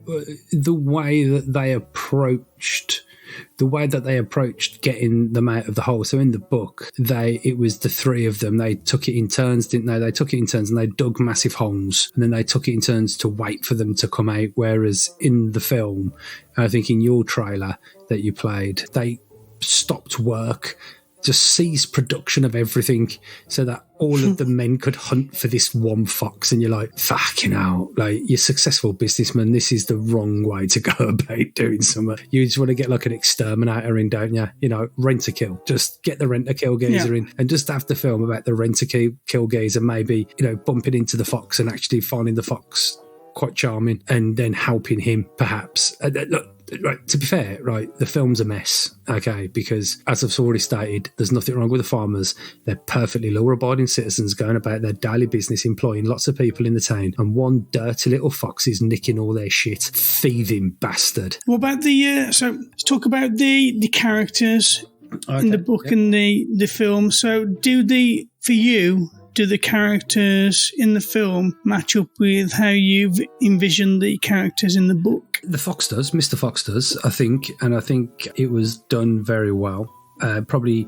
[SPEAKER 3] the way that they approached getting them out of the hole. So in the book, it was the three of them. They took it in turns, didn't they? They took it in turns and they dug massive holes, and then they took it in turns to wait for them to come out. Whereas in the film, I think in your trailer that you played, they stopped work, just ceased production of everything so that all of the men could hunt for this one fox. And you're like, fucking hell, like, you're a successful businessman. This is the wrong way to go about doing something. You just want to get like an exterminator in, don't you? You know, rent a kill. Just get the rent a kill geezer in and just have the film about the rent a kill geezer, maybe, you know, bumping into the fox and actually finding the fox quite charming and then helping him perhaps. Look, right, to be fair, right, the film's a mess, okay, because as I've already stated, there's nothing wrong with the farmers. They're perfectly law-abiding citizens going about their daily business, employing lots of people in the town, and one dirty little fox is nicking all their shit. Thieving bastard.
[SPEAKER 2] What about so let's talk about the characters in the book and the film. So do the characters in the film match up with how you've envisioned the characters in the book?
[SPEAKER 3] The Fox does, Mr. Fox does, I think, and I think it was done very well. Probably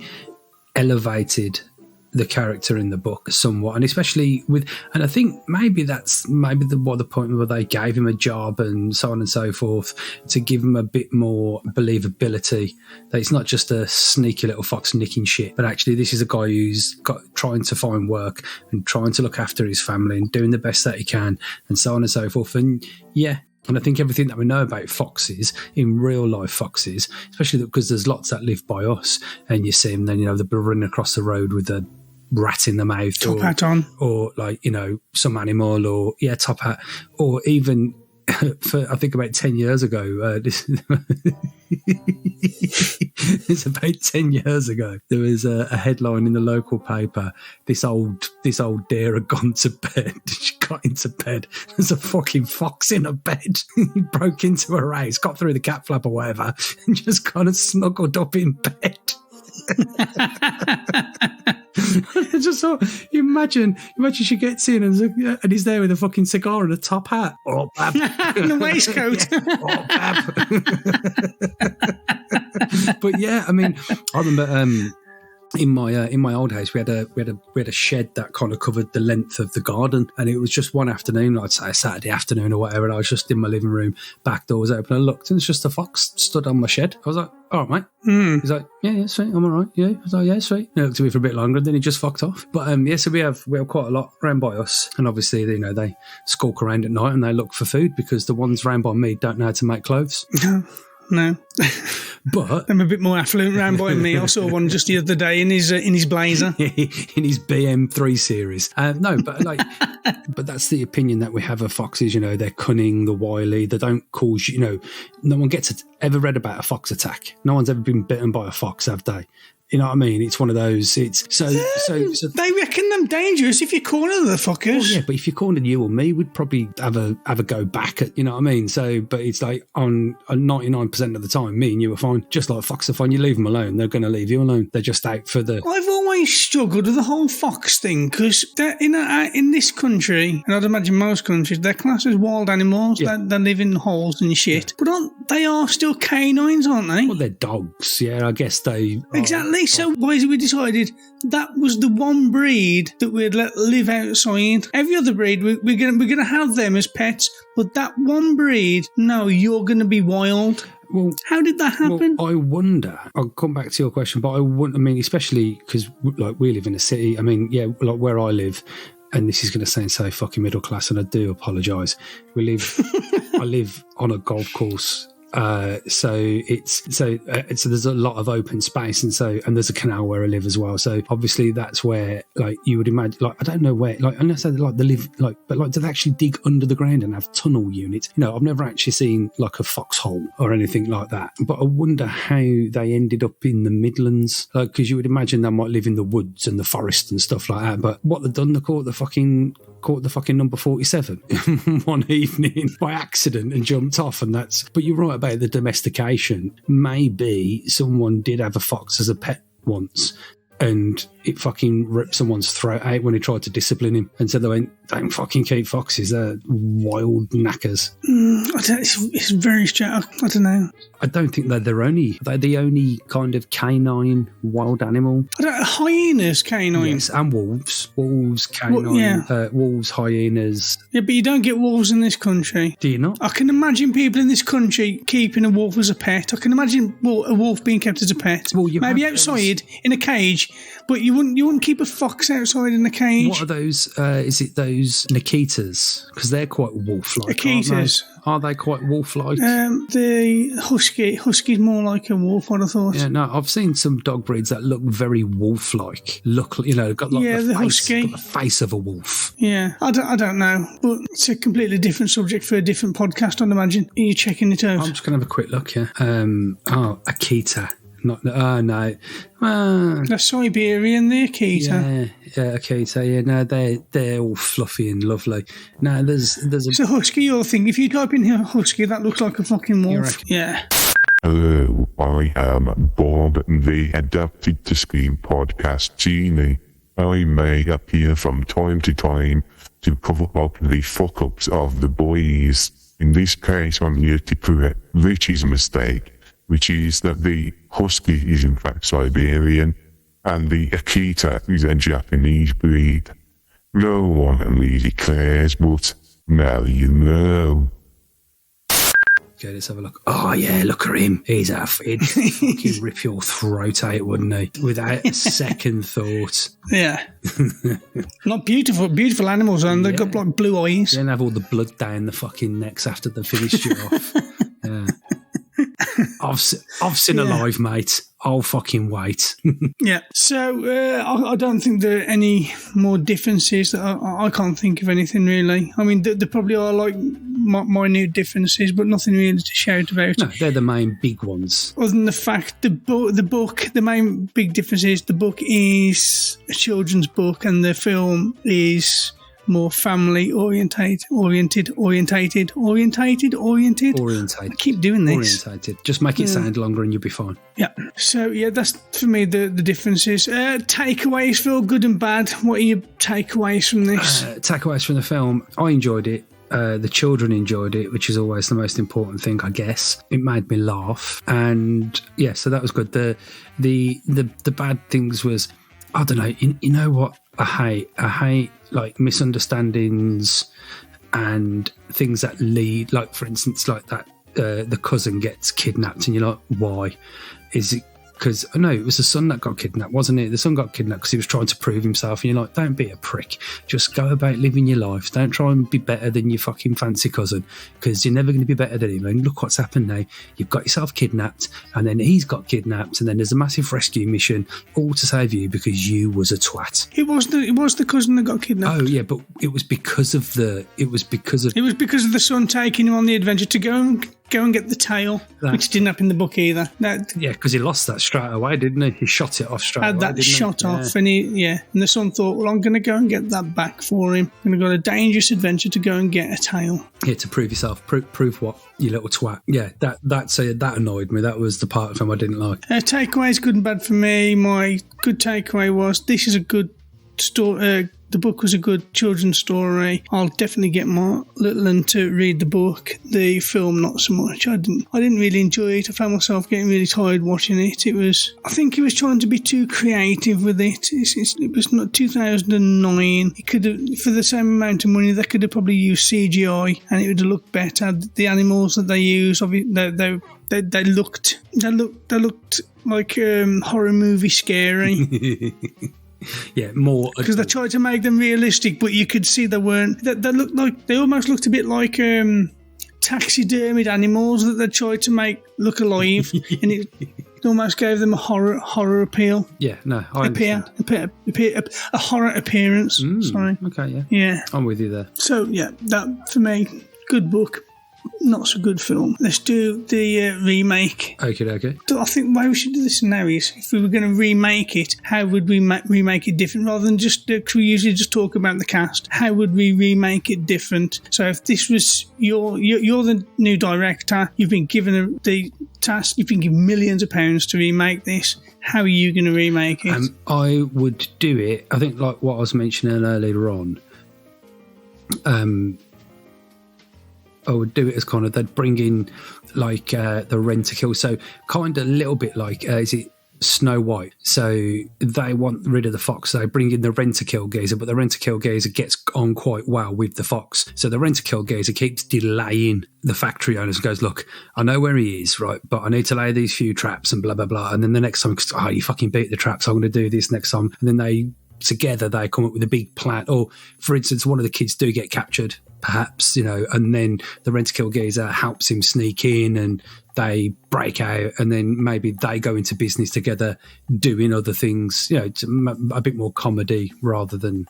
[SPEAKER 3] elevated the character in the book somewhat, and especially and I think maybe that's the point where they gave him a job and so on and so forth, to give him a bit more believability, that it's not just a sneaky little fox nicking shit, but actually this is a guy who's trying to find work and trying to look after his family and doing the best that he can and so on and so forth. And and I think everything that we know about foxes, in real life foxes, especially because there's lots that live by us, and you see them, then they're running across the road with a rat in the mouth,
[SPEAKER 2] top hat on,
[SPEAKER 3] or some animal, or top hat, or even for I think about 10 years ago, it's about 10 years ago, there was a headline in the local paper: this old deer had gone to bed. She got into bed, there's a fucking fox in her bed. He broke into her house, got through the cat flap or whatever, and just kind of snuggled up in bed. I just thought, imagine she gets in and he's there with a fucking cigar and a top hat. Oh, Bab.
[SPEAKER 2] And a waistcoat.
[SPEAKER 3] Oh, Bab. But yeah, I mean, I remember in my old house we had a shed that kind of covered the length of the garden, and it was just one afternoon, I'd say a Saturday afternoon or whatever, and I was just in my living room, back door was open, I looked and it's just a fox stood on my shed. I was like, all right, mate. He's like, yeah, sweet, I'm all right. Yeah, I was like, yeah, sweet. He looked at me for a bit longer, and then he just fucked off. But so we have quite a lot around by us, and obviously they skulk around at night and they look for food, because the ones around by me don't know how to make clothes.
[SPEAKER 2] No.
[SPEAKER 3] But
[SPEAKER 2] I'm a bit more affluent round by me. I saw one just the other day in his blazer.
[SPEAKER 3] In his BM3 series. No, but but that's the opinion that we have of foxes. They're cunning, they're wily, they don't cause no one gets ever read about a fox attack. No one's ever been bitten by a fox, have they? You know what I mean? It's one of those. It's so
[SPEAKER 2] they reckon them dangerous if you corner the fuckers.
[SPEAKER 3] Well, yeah, but if you cornered you or me, we'd probably have a go back at. You know what I mean? So, but it's like on 99% of the time, me and you are fine. Just like fox are fine. You leave them alone, they're going to leave you alone. They're just out for the.
[SPEAKER 2] I've always struggled with the whole fox thing, because in this country, and I'd imagine most countries, they're classed as wild animals. Yeah. They live in holes and shit. Yeah. But they are still canines, aren't they?
[SPEAKER 3] Well, they're dogs. Yeah, I guess they.
[SPEAKER 2] Exactly. So why is it we decided that was the one breed that we'd let live outside? Every other breed, we're gonna have them as pets, but that one breed, no, you're gonna be wild. Well, how did that happen?
[SPEAKER 3] Well, I wonder. I'll come back to your question, but I mean, especially because we live in a city. I mean, yeah, like where I live. And this is going to sound so fucking middle class, and I do apologise. I live on a golf course. So there's a lot of open space, and there's a canal where I live as well. So obviously that's where you would imagine, I don't know where, unless they they live but do they actually dig under the ground and have tunnel units? I've never actually seen a foxhole or anything like that. But I wonder how they ended up in the Midlands, because you would imagine they might live in the woods and the forest and stuff like that. But what they've done, they caught the fucking number 47 one evening by accident and jumped off, and that's. But you're right about the domestication. Maybe someone did have a fox as a pet once, and it fucking ripped someone's throat out when he tried to discipline him, and so they went, don't fucking keep foxes, they're wild knackers.
[SPEAKER 2] It's very strange. I don't know.
[SPEAKER 3] I don't think they're the only kind of canine wild animal.
[SPEAKER 2] Hyenas canine.
[SPEAKER 3] Yes, and wolves canine.
[SPEAKER 2] Well, yeah.
[SPEAKER 3] Wolves, hyenas.
[SPEAKER 2] Yeah, but you don't get wolves in this country.
[SPEAKER 3] Do you not?
[SPEAKER 2] I can imagine people in this country keeping a wolf as a pet. I can imagine a wolf being kept as a pet. Well, maybe outside in a cage, but You wouldn't keep a fox outside in a cage.
[SPEAKER 3] What are those? Is it those Nikitas? Because they're quite wolf-like.
[SPEAKER 2] Akitas.
[SPEAKER 3] Are they quite wolf-like?
[SPEAKER 2] The husky's more like a wolf, I'd have thought.
[SPEAKER 3] Yeah, no, I've seen some dog breeds that look very wolf-like. Got like the
[SPEAKER 2] husky.
[SPEAKER 3] got the face of a wolf.
[SPEAKER 2] Yeah, I don't know, but it's a completely different subject for a different podcast, I'd imagine. Are you checking it out?
[SPEAKER 3] I'm just going to have a quick look here. Akita. No.
[SPEAKER 2] The Siberian, the Akita.
[SPEAKER 3] Yeah, Akita. Yeah, no, they're all fluffy and lovely. No, there's
[SPEAKER 2] a husky. You'll think if you type in here husky, that looks like a fucking wolf. Yeah.
[SPEAKER 9] Hello, I am Bob, the Adapted to Screen podcast genie. I may appear from time to time to cover up the fuck-ups of the boys. In this case, I'm here to correct Ritchie's mistake, which is that the husky is in fact Siberian, and the Akita is a Japanese breed. No one really cares, but now you know.
[SPEAKER 3] Okay, let's have a look. Oh yeah, look at him. He'd fucking rip your throat out, wouldn't he? Without a second thought.
[SPEAKER 2] Yeah. Not beautiful animals, and they've got like blue eyes.
[SPEAKER 3] Then have all the blood down the fucking necks after they've finished you off. Yeah. I've seen alive, mate. I'll fucking wait.
[SPEAKER 2] Yeah. So I don't think there are any more differences. I can't think of anything really. I mean, there probably are like minute differences, but nothing really to shout about.
[SPEAKER 3] No, they're the main big ones.
[SPEAKER 2] Other than the fact the book, the main big difference is the book is a children's book and the film is more family orientated. I keep doing this.
[SPEAKER 3] Orientated. Just make it sound longer and you'll be fine.
[SPEAKER 2] Yeah. So yeah, that's for me the differences. Takeaways, Phil, good and bad. What are your takeaways from this?
[SPEAKER 3] Takeaways from the film. I enjoyed it. The children enjoyed it, which is always the most important thing, I guess. It made me laugh, and yeah, so that was good. The bad things was, I don't know. You know what I hate like misunderstandings and things that lead, like for instance, like that the cousin gets kidnapped, and you're like, why? Is it because no, it was the son that got kidnapped, wasn't it? The son got kidnapped because he was trying to prove himself, and you're like, don't be a prick. Just go about living your life. Don't try and be better than your fucking fancy cousin, because you're never going to be better than him. And look what's happened now. You've got yourself kidnapped, and then he's got kidnapped, and then there's a massive rescue mission, all to save you because you was a twat.
[SPEAKER 2] It was the cousin that got kidnapped.
[SPEAKER 3] Oh yeah, but it was because of the
[SPEAKER 2] son taking him on the adventure to go and get the tail, which didn't happen in the book either.
[SPEAKER 3] Yeah, because he lost that straight away, didn't he? He shot it off straight away.
[SPEAKER 2] Had that shot off, and and the son thought, well, I'm going to go and get that back for him. I'm going to go on a dangerous adventure to go and get a tail.
[SPEAKER 3] Yeah, to prove yourself. Prove what, you little twat. Yeah, that annoyed me. That was the part of him I didn't like.
[SPEAKER 2] Takeaways, good and bad for me. My good takeaway was this is a good story. The book was a good children's story. I'll definitely get my little one to read the book. The film, not so much. I didn't really enjoy it. I found myself getting really tired watching it. I think he was trying to be too creative with it. It was not 2009. It could have, for the same amount of money, they could have probably used CGI, and it would have looked better. The animals that they used, they looked like horror movie scary.
[SPEAKER 3] Yeah, more
[SPEAKER 2] because they tried to make them realistic, but you could see they weren't. They almost looked a bit like taxidermied animals that they tried to make look alive, and it almost gave them a horror appeal.
[SPEAKER 3] Yeah, no,
[SPEAKER 2] a horror appearance. Sorry.
[SPEAKER 3] Okay,
[SPEAKER 2] yeah,
[SPEAKER 3] I'm with you there.
[SPEAKER 2] So yeah, that for me, good book. Not so good film. Let's do the remake.
[SPEAKER 3] Okay.
[SPEAKER 2] I think why we should do this now is, if we were going to remake it, how would we remake it different? Rather than just, we usually just talk about the cast, how would we remake it different? So if this was, you're the new director, you've been given the task, you've been given millions of pounds to remake this, how are you going to remake it?
[SPEAKER 3] I would do it, I think like what I was mentioning earlier on, I would do it as kind of, they'd bring in like the Rent-A-Kill, so kind of a little bit like, is it Snow White. So they want rid of the fox. They bring in the Rent-A-Kill geezer, but the Rent-A-Kill geezer gets on quite well with the fox. So the Rent-A-Kill geezer keeps delaying the factory owners and goes, look, I know where he is, right, but I need to lay these few traps and blah, blah, blah. And then the next time, you fucking beat the traps, I'm going to do this next time. And then together they come up with a big plan. Or, for instance, one of the kids do get captured, perhaps, and then the Rent-A-Kill geezer helps him sneak in and they break out, and then maybe they go into business together doing other things, it's a bit more comedy rather than,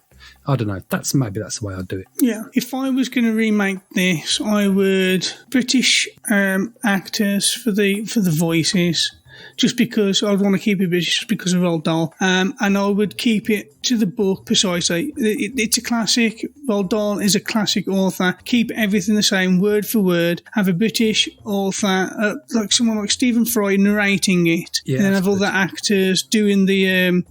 [SPEAKER 3] I don't know, that's the way I'd do it.
[SPEAKER 2] Yeah, if I was going to remake this, I would British actors for the voices, just because I'd want to keep it British, just because of Roald Dahl. And I would keep it to the book precisely. It's a classic. Roald Dahl is a classic author. Keep everything the same, word for word. Have a British author, like someone like Stephen Fry narrating it, and then have all the actors doing the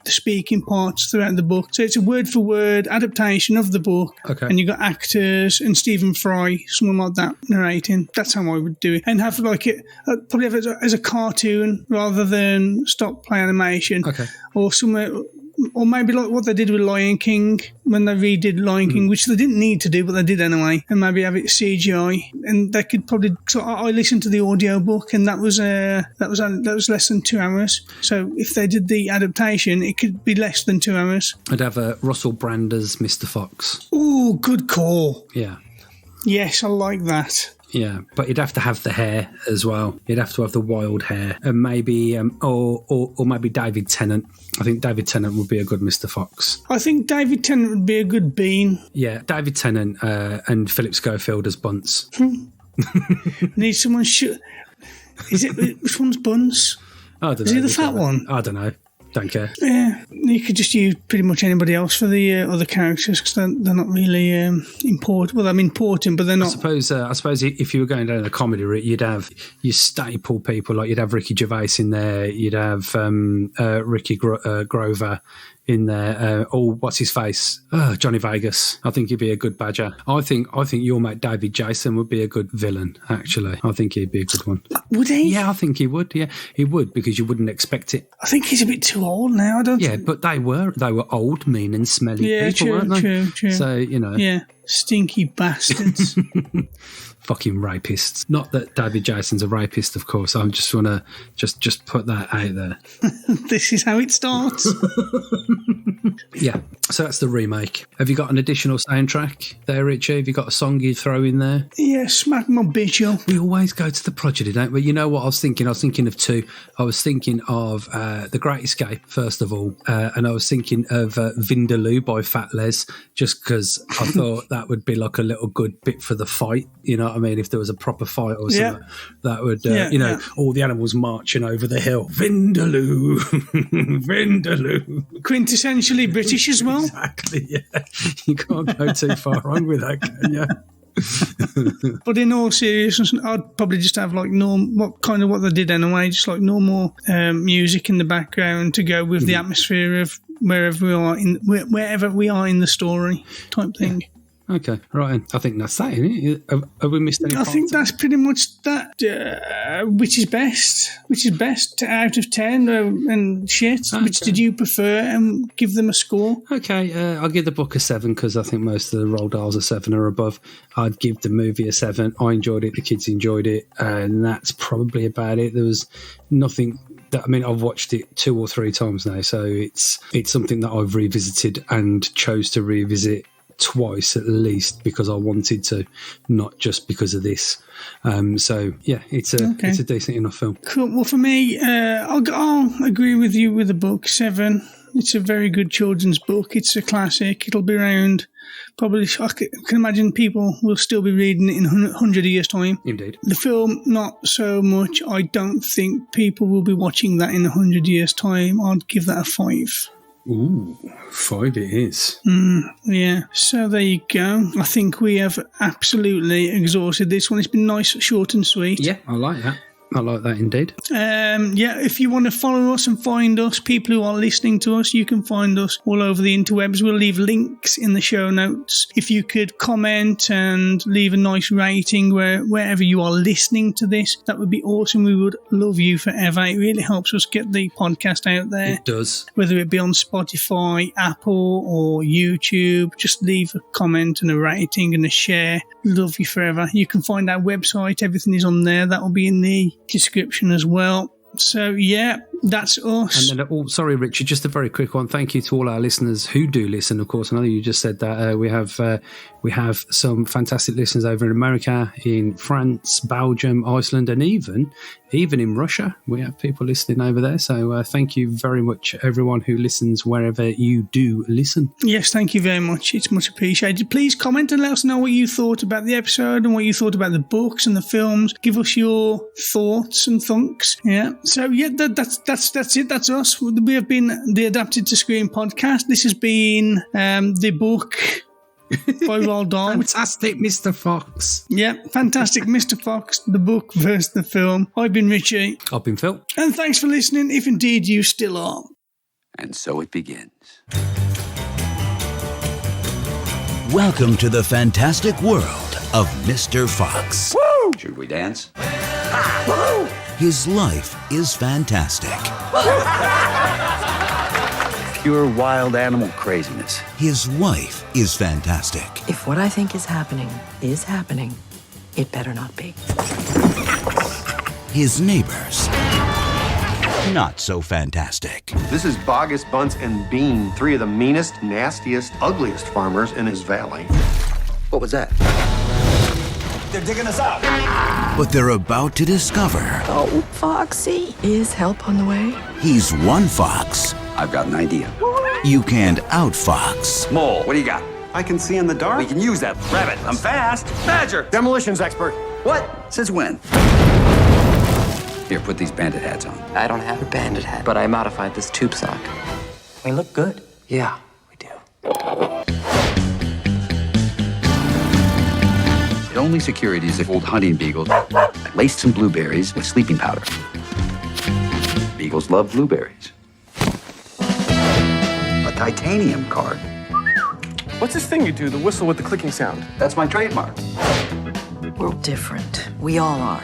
[SPEAKER 2] speaking parts throughout the book. So it's a word for word adaptation of the book.
[SPEAKER 3] Okay.
[SPEAKER 2] And you've got actors and Stephen Fry, someone like that, narrating. That's how I would do it. And have probably have it as a cartoon rather than stop play animation.
[SPEAKER 3] Okay.
[SPEAKER 2] Or somewhere. Or maybe like what they did with Lion King, when they redid Lion King, which they didn't need to do, but they did anyway, and maybe have it CGI. And they could probably. So I listened to the audio book, and that was less than 2 hours. So if they did the adaptation, it could be less than 2 hours.
[SPEAKER 3] I'd have Russell Brand as Mr. Fox.
[SPEAKER 2] Oh, good call.
[SPEAKER 3] Yeah.
[SPEAKER 2] Yes, I like that.
[SPEAKER 3] Yeah, but you'd have to have the hair as well. You'd have to have the wild hair, and maybe, or maybe David Tennant. I think David Tennant would be a good Mr. Fox.
[SPEAKER 2] I think David Tennant would be a good Bean.
[SPEAKER 3] Yeah, David Tennant and Philip Schofield as Bunce.
[SPEAKER 2] Need someone Is it which one's Bunce?
[SPEAKER 3] I don't know.
[SPEAKER 2] Is he the fat one?
[SPEAKER 3] I don't know. Don't care.
[SPEAKER 2] Yeah, you could just use pretty much anybody else for the other characters, because they're not really important. Well, they're important, but they're not.
[SPEAKER 3] I suppose if you were going down the comedy route, you'd have your staple people, like you'd have Ricky Gervais in there, you'd have Ricky Grover in there. What's his face? Johnny Vegas. I think he'd be a good Badger. I think your mate David Jason would be a good villain. Actually, I think he'd be a good one.
[SPEAKER 2] Would he?
[SPEAKER 3] Yeah, I think he would. Yeah, he would, because you wouldn't expect it.
[SPEAKER 2] I think he's a bit too old now. I don't.
[SPEAKER 3] Yeah, but they were old, mean, and smelly people, weren't they?
[SPEAKER 2] True.
[SPEAKER 3] So
[SPEAKER 2] Yeah, stinky bastards.
[SPEAKER 3] Fucking rapists. Not that David Jason's a rapist, of course. I just want to just put that out there.
[SPEAKER 2] This is how it starts.
[SPEAKER 3] Yeah, so that's the remake. Have you got an additional soundtrack there, Richie? Have you got a song you'd throw in there?
[SPEAKER 2] Yeah, smack my bitch up.
[SPEAKER 3] We always go to the prodigy, don't we? You know what I was thinking? I was thinking of two. I was thinking of The Great Escape, first of all, and I was thinking of Vindaloo by Fat Les, just because I thought that would be like a little good bit for the fight, you know what I mean? If there was a proper fight or something, that would, all the animals marching over the hill. Vindaloo, Vindaloo.
[SPEAKER 2] Quintessentially British as well.
[SPEAKER 3] Exactly, yeah. You can't go too far wrong with that, can you?
[SPEAKER 2] But in all seriousness, I'd probably just have like what they did anyway, just like normal music in the background to go with the atmosphere of wherever we are in the story type thing.
[SPEAKER 3] Okay, right. I think that's that, isn't it? Have we missed any parts?
[SPEAKER 2] I think that's pretty much that. Which is best? Which is best out of 10 and shit? Okay. Which did you prefer, and give them a score?
[SPEAKER 3] Okay, I'll give the book a 7 because I think most of the Roald Dahls are 7 or above. I'd give the movie a 7. I enjoyed it. The kids enjoyed it, and that's probably about it. There was nothing. I've watched it 2 or 3 times now, so it's something that I've revisited and chose to revisit twice at least because I wanted to, not just because of this. So yeah, it's a decent enough film. Cool.
[SPEAKER 2] Well, for me, I'll agree with you with the book 7. It's a very good children's book. It's a classic. It'll be around. Probably, I can imagine people will still be reading it in 100 years' time.
[SPEAKER 3] Indeed.
[SPEAKER 2] The film, not so much. I don't think people will be watching that in 100 years' time. I'd give that a 5.
[SPEAKER 3] Ooh, 5 it is.
[SPEAKER 2] Yeah. So there you go. I think we have absolutely exhausted this one. It's been nice, short and sweet.
[SPEAKER 3] Yeah, I like that. I like that indeed.
[SPEAKER 2] If you want to follow us and find us, people who are listening to us, you can find us all over the interwebs. We'll leave links in the show notes. If you could comment and leave a nice rating wherever you are listening to this, that would be awesome. We would love you forever. It really helps us get the podcast out there.
[SPEAKER 3] It does.
[SPEAKER 2] Whether it be on Spotify, Apple or YouTube, just leave a comment and a rating and a share. Love you forever. You can find our website. Everything is on there. That will be in the description as well. So yeah, that's us.
[SPEAKER 3] And then, sorry, Richard, just a very quick one. Thank you to all our listeners who do listen. Of course, I know you just said that we have some fantastic listeners over in America, in France, Belgium, Iceland, and even in Russia. We have people listening over there. So thank you very much, everyone who listens wherever you do listen.
[SPEAKER 2] Yes, thank you very much. It's much appreciated. Please comment and let us know what you thought about the episode and what you thought about the books and the films. Give us your thoughts and thunks. Yeah. So yeah, that's it. That's us. We have been the Adapted to Screen podcast. This has been the book by Roald Dahl.
[SPEAKER 3] Fantastic Mr. Fox.
[SPEAKER 2] Yeah, Fantastic Mr. Fox, the book versus the film. I've been Richie.
[SPEAKER 3] I've been Phil.
[SPEAKER 2] And thanks for listening, if indeed you still are.
[SPEAKER 4] And so it begins.
[SPEAKER 10] Welcome to the fantastic world of Mr. Fox.
[SPEAKER 4] Woo! Should we dance?
[SPEAKER 10] Woo! His life is fantastic.
[SPEAKER 4] Pure wild animal craziness.
[SPEAKER 10] His wife is fantastic.
[SPEAKER 11] If what I think is happening, it better not be.
[SPEAKER 10] His neighbors, not so fantastic.
[SPEAKER 6] This is Bogus, Bunce, and Bean, three of the meanest, nastiest, ugliest farmers in his valley.
[SPEAKER 4] What was that?
[SPEAKER 10] They're digging us out. But they're about to discover.
[SPEAKER 11] Oh, Foxy. Is help on the way?
[SPEAKER 10] He's one fox.
[SPEAKER 4] I've got an idea.
[SPEAKER 10] You can't outfox.
[SPEAKER 4] Mole, what do you got?
[SPEAKER 6] I can see in the dark.
[SPEAKER 4] We can use that. Rabbit, I'm fast. Badger.
[SPEAKER 6] Demolitions expert.
[SPEAKER 4] What? Since when? Here, put these bandit hats on.
[SPEAKER 11] I don't have a bandit hat, but I modified this tube sock. We look good. Yeah, we do.
[SPEAKER 4] The only security is if old hunting beagles laced some blueberries with sleeping powder. Beagles love blueberries. A titanium card.
[SPEAKER 12] What's this thing you do, the whistle with the clicking sound?
[SPEAKER 4] That's my trademark.
[SPEAKER 11] We're different. We all are.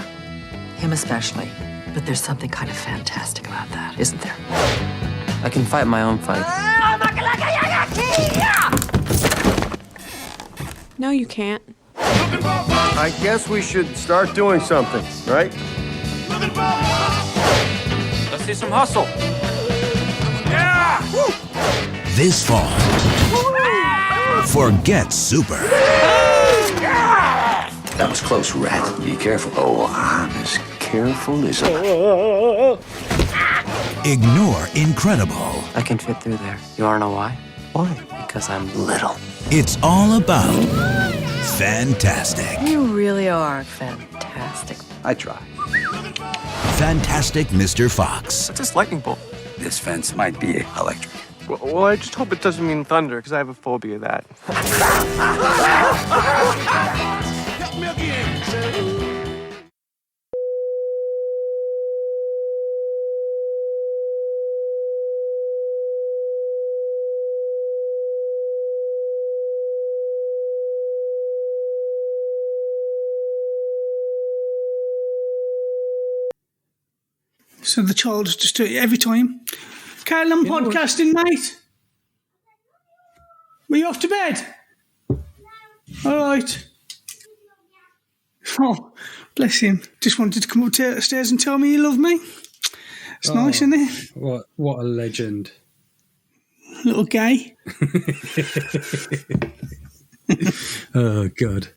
[SPEAKER 11] Him especially. But there's something kind of fantastic about that, isn't there? I can fight my own fight.
[SPEAKER 13] No, you can't.
[SPEAKER 6] I guess we should start doing something, right?
[SPEAKER 1] Let's see some hustle. Yeah! Woo!
[SPEAKER 10] This fall, forget Super.
[SPEAKER 4] That was close, rat. Be careful. Oh, I'm as careful as
[SPEAKER 10] Ignore Incredible.
[SPEAKER 11] I can fit through there. You wanna know why? Why? Because I'm little.
[SPEAKER 10] It's all about fantastic.
[SPEAKER 11] You really are fantastic.
[SPEAKER 4] I try.
[SPEAKER 10] Fantastic Mr. Fox.
[SPEAKER 12] What's this lightning bolt?
[SPEAKER 4] This fence might be electric.
[SPEAKER 12] Well, I just hope it doesn't mean thunder, because I have a phobia of that.
[SPEAKER 2] So the child just do it every time. Carol, I'm podcasting, mate. Were you off to bed? All right. Oh, bless him. Just wanted to come upstairs and tell me you love me. It's nice, isn't it?
[SPEAKER 3] What a legend.
[SPEAKER 2] Little gay.
[SPEAKER 3] Oh, God.